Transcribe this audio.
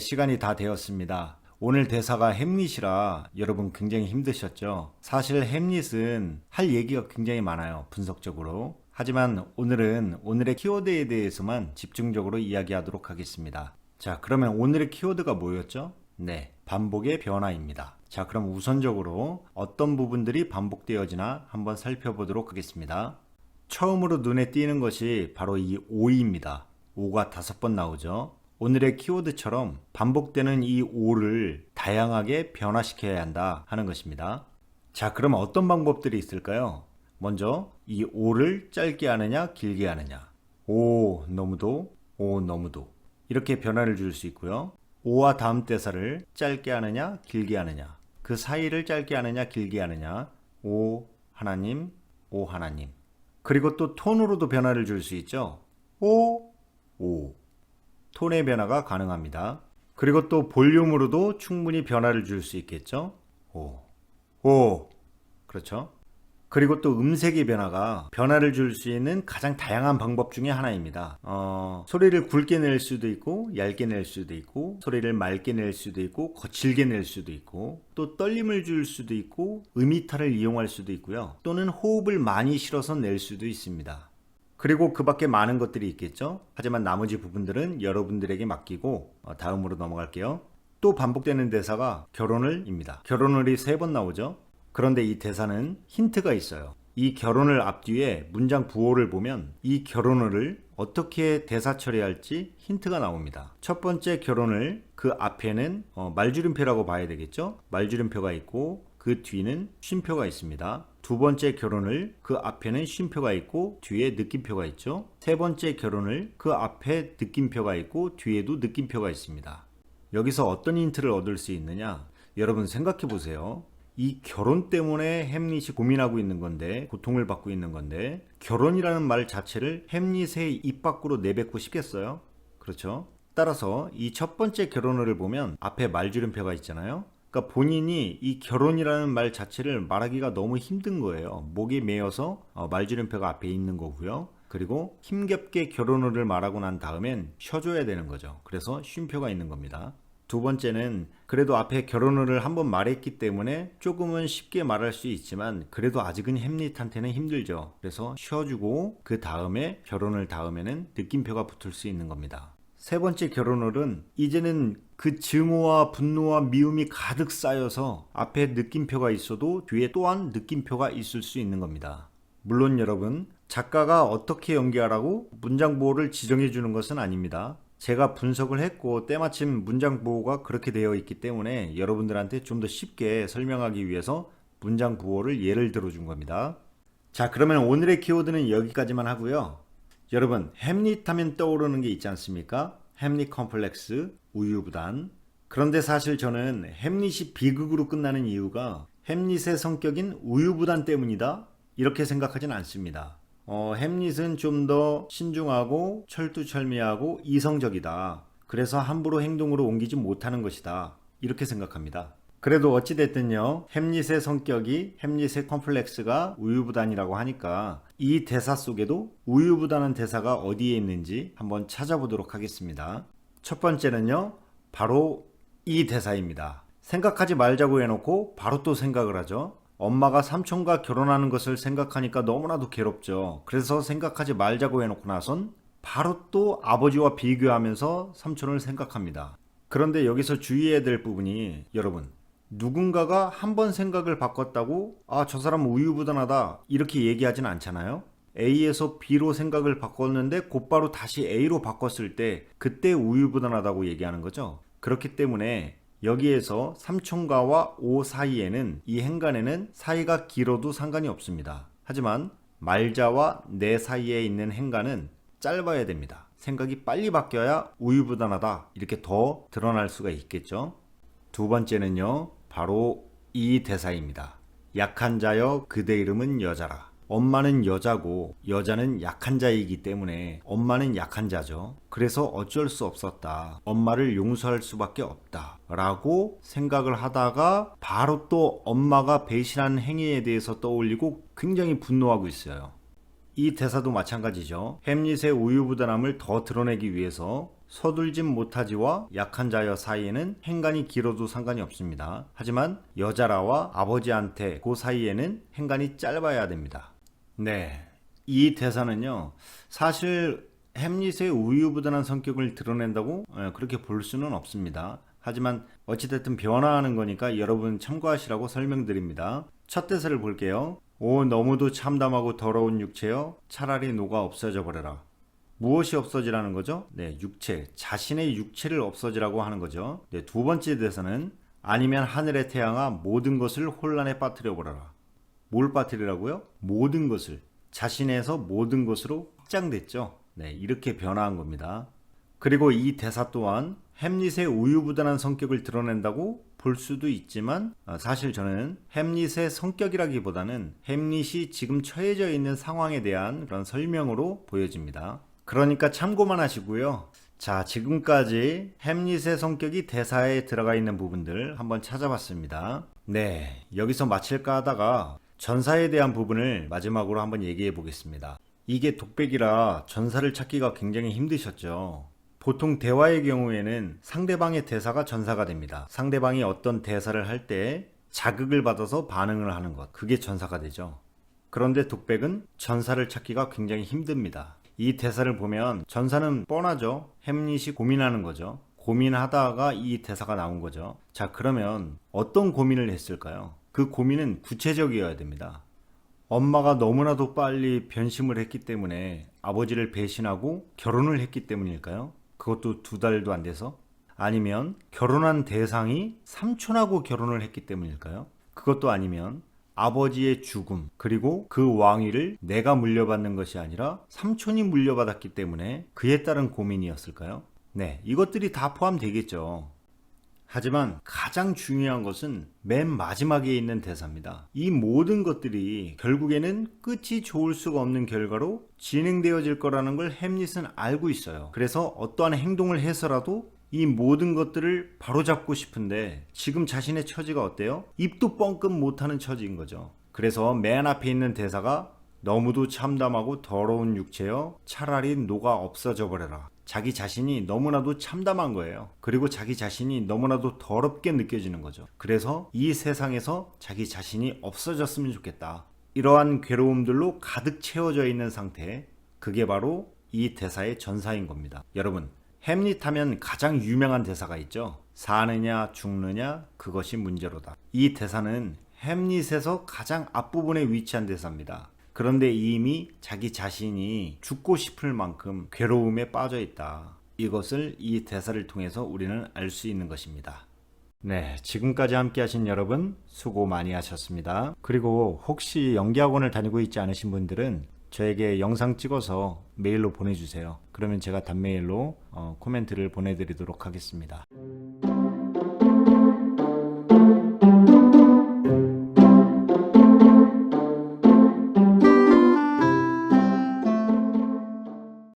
시간이 다 되었습니다. 오늘 대사가 햄릿이라 여러분 굉장히 힘드셨죠? 사실 햄릿은 할 얘기가 굉장히 많아요. 분석적으로. 하지만 오늘은 오늘의 키워드에 대해서만 집중적으로 이야기하도록 하겠습니다. 자, 그러면 오늘의 키워드가 뭐였죠? 네, 반복의 변화입니다. 자, 그럼 우선적으로 어떤 부분들이 반복되어지나 한번 살펴보도록 하겠습니다. 처음으로 눈에 띄는 것이 바로 이 오입니다. 오가 5번 나오죠. 오늘의 키워드처럼 반복되는 이 오를 다양하게 변화시켜야 한다 하는 것입니다. 자, 그럼 어떤 방법들이 있을까요? 먼저 이 오를 짧게 하느냐 길게 하느냐, 오 너무도, 오 너무도 이렇게 변화를 줄 수 있고요. 오와 다음 대사를 짧게 하느냐 길게 하느냐, 그 사이를 짧게 하느냐 길게 하느냐, 오 하나님, 오 하나님. 그리고 또 톤으로도 변화를 줄 수 있죠. 오, 오. 톤의 변화가 가능합니다. 그리고 또 볼륨으로도 충분히 변화를 줄 수 있겠죠. 오, 오. 그렇죠. 그리고 또 음색의 변화를 줄 수 있는 가장 다양한 방법 중에 하나입니다. 소리를 굵게 낼 수도 있고 얇게 낼 수도 있고, 소리를 맑게 낼 수도 있고 거칠게 낼 수도 있고, 또 떨림을 줄 수도 있고 음이탈을 이용할 수도 있고요. 또는 호흡을 많이 실어서 낼 수도 있습니다. 그리고 그 밖에 많은 것들이 있겠죠. 하지만 나머지 부분들은 여러분들에게 맡기고 다음으로 넘어갈게요. 또 반복되는 대사가 결혼을입니다. 결혼을이 3번 나오죠. 그런데 이 대사는 힌트가 있어요. 이 결혼을 앞뒤에 문장 부호를 보면 이 결혼을 어떻게 대사 처리할지 힌트가 나옵니다. 첫 번째 결혼을 그 앞에는 말줄임표라고 봐야 되겠죠. 말줄임표가 있고 그 뒤는 쉼표가 있습니다. 두 번째 결혼을 그 앞에는 쉼표가 있고 뒤에 느낌표가 있죠. 세 번째 결혼을 그 앞에 느낌표가 있고 뒤에도 느낌표가 있습니다. 여기서 어떤 힌트를 얻을 수 있느냐? 여러분 생각해 보세요. 이 결혼 때문에 햄릿이 고민하고 있는 건데, 고통을 받고 있는 건데, 결혼이라는 말 자체를 햄릿의 입 밖으로 내뱉고 싶겠어요? 그렇죠? 따라서 이 첫 번째 결혼을 보면 앞에 말줄임표가 있잖아요. 그러니까 본인이 이 결혼이라는 말 자체를 말하기가 너무 힘든 거예요. 목이 메어서 말줄임표가 앞에 있는 거고요. 그리고 힘겹게 결혼을 말하고 난 다음엔 쉬어줘야 되는 거죠. 그래서 쉼표가 있는 겁니다. 두 번째는 그래도 앞에 결혼을 한번 말했기 때문에 조금은 쉽게 말할 수 있지만 그래도 아직은 햄릿한테는 힘들죠. 그래서 쉬어주고 그 다음에 결혼을 다음에는 느낌표가 붙을 수 있는 겁니다. 세 번째 결혼을은 이제는 그 증오와 분노와 미움이 가득 쌓여서 앞에 느낌표가 있어도 뒤에 또한 느낌표가 있을 수 있는 겁니다. 물론 여러분, 작가가 어떻게 연기하라고 문장 보호를 지정해 주는 것은 아닙니다. 제가 분석을 했고 때마침 문장 보호가 그렇게 되어 있기 때문에 여러분들한테 좀 더 쉽게 설명하기 위해서 문장 보호를 예를 들어준 겁니다. 자, 그러면 오늘의 키워드는 여기까지만 하고요. 여러분, 햄릿 하면 떠오르는 게 있지 않습니까? 햄릿 컴플렉스, 우유부단. 그런데 사실 저는 햄릿이 비극으로 끝나는 이유가 햄릿의 성격인 우유부단 때문이다, 이렇게 생각하진 않습니다. 햄릿은 좀 더 신중하고 철두철미하고 이성적이다. 그래서 함부로 행동으로 옮기지 못하는 것이다, 이렇게 생각합니다. 그래도 어찌됐든요, 햄릿의 성격이, 햄릿의 컴플렉스가 우유부단이라고 하니까 이 대사 속에도 우유부단한 대사가 어디에 있는지 한번 찾아보도록 하겠습니다. 첫 번째는요, 바로 이 대사입니다. 생각하지 말자고 해놓고 바로 또 생각을 하죠. 엄마가 삼촌과 결혼하는 것을 생각하니까 너무나도 괴롭죠. 그래서 생각하지 말자고 해놓고 나선 바로 또 아버지와 비교하면서 삼촌을 생각합니다. 그런데 여기서 주의해야 될 부분이, 여러분, 누군가가 한 번 생각을 바꿨다고 저 사람 우유부단하다 이렇게 얘기하진 않잖아요. A에서 B로 생각을 바꿨는데 곧바로 다시 A로 바꿨을 때 그때 우유부단하다고 얘기하는 거죠. 그렇기 때문에 여기에서 삼촌가와 오 사이에는, 이 행간에는 사이가 길어도 상관이 없습니다. 하지만 말자와 내 사이에 있는 행간은 짧아야 됩니다. 생각이 빨리 바뀌어야 우유부단하다 이렇게 더 드러날 수가 있겠죠. 두 번째는요, 바로 이 대사입니다. 약한 자여 그대 이름은 여자라. 엄마는 여자고 여자는 약한 자이기 때문에 엄마는 약한 자죠. 그래서 어쩔 수 없었다. 엄마를 용서할 수밖에 없다. 라고 생각을 하다가 바로 또 엄마가 배신한 행위에 대해서 떠올리고 굉장히 분노하고 있어요. 이 대사도 마찬가지죠. 햄릿의 우유부단함을 더 드러내기 위해서 서둘진 못하지와 약한 자여 사이에는 행간이 길어도 상관이 없습니다. 하지만 여자라와 아버지한테 그 사이에는 행간이 짧아야 됩니다. 네, 이 대사는요, 사실 햄릿의 우유부단한 성격을 드러낸다고 그렇게 볼 수는 없습니다. 하지만 어찌됐든 변화하는 거니까 여러분 참고하시라고 설명드립니다. 첫 대사를 볼게요. 오, 너무도 참담하고 더러운 육체여, 차라리 녹아 없어져 버려라. 무엇이 없어지라는 거죠? 네, 육체, 자신의 육체를 없어지라고 하는 거죠. 네, 두 번째 대사는 아니면 하늘의 태양아 모든 것을 혼란에 빠뜨려 버려라. 뭘 빠뜨리라고요? 모든 것을, 자신에서 모든 것으로 확장됐죠. 네, 이렇게 변화한 겁니다. 그리고 이 대사 또한 햄릿의 우유부단한 성격을 드러낸다고 볼 수도 있지만 사실 저는 햄릿의 성격이라기보다는 햄릿이 지금 처해져 있는 상황에 대한 그런 설명으로 보여집니다. 그러니까 참고만 하시고요. 자, 지금까지 햄릿의 성격이 대사에 들어가 있는 부분들 한번 찾아봤습니다. 네, 여기서 마칠까 하다가 전사에 대한 부분을 마지막으로 한번 얘기해 보겠습니다. 이게 독백이라 전사를 찾기가 굉장히 힘드셨죠. 보통 대화의 경우에는 상대방의 대사가 전사가 됩니다. 상대방이 어떤 대사를 할 때 자극을 받아서 반응을 하는 것, 그게 전사가 되죠. 그런데 독백은 전사를 찾기가 굉장히 힘듭니다. 이 대사를 보면 전사는 뻔하죠. 햄릿이 고민하는 거죠. 고민하다가 이 대사가 나온 거죠. 자, 그러면 어떤 고민을 했을까요? 그 고민은 구체적이어야 됩니다. 엄마가 너무나도 빨리 변심을 했기 때문에 아버지를 배신하고 결혼을 했기 때문일까요? 그것도 2달도 안 돼서? 아니면 결혼한 대상이 삼촌하고 결혼을 했기 때문일까요? 그것도 아니면 아버지의 죽음, 그리고 그 왕위를 내가 물려받는 것이 아니라 삼촌이 물려받았기 때문에 그에 따른 고민이었을까요? 네, 이것들이 다 포함되겠죠. 하지만 가장 중요한 것은 맨 마지막에 있는 대사입니다. 이 모든 것들이 결국에는 끝이 좋을 수가 없는 결과로 진행되어질 거라는 걸 햄릿은 알고 있어요. 그래서 어떠한 행동을 해서라도 이 모든 것들을 바로잡고 싶은데 지금 자신의 처지가 어때요? 입도 뻥끗 못하는 처지인 거죠. 그래서 맨 앞에 있는 대사가 너무도 참담하고 더러운 육체여, 차라리 녹아 없어져 버려라. 자기 자신이 너무나도 참담한 거예요. 그리고 자기 자신이 너무나도 더럽게 느껴지는 거죠. 그래서 이 세상에서 자기 자신이 없어졌으면 좋겠다. 이러한 괴로움들로 가득 채워져 있는 상태, 그게 바로 이 대사의 전사인 겁니다. 여러분, 햄릿 하면 가장 유명한 대사가 있죠. 사느냐 죽느냐 그것이 문제로다. 이 대사는 햄릿에서 가장 앞부분에 위치한 대사입니다. 그런데 이미 자기 자신이 죽고 싶을 만큼 괴로움에 빠져 있다. 이것을 이 대사를 통해서 우리는 알 수 있는 것입니다. 네, 지금까지 함께 하신 여러분 수고 많이 하셨습니다. 그리고 혹시 연기학원을 다니고 있지 않으신 분들은 저에게 영상 찍어서 메일로 보내주세요. 그러면 제가 단메일로 코멘트를 보내드리도록 하겠습니다.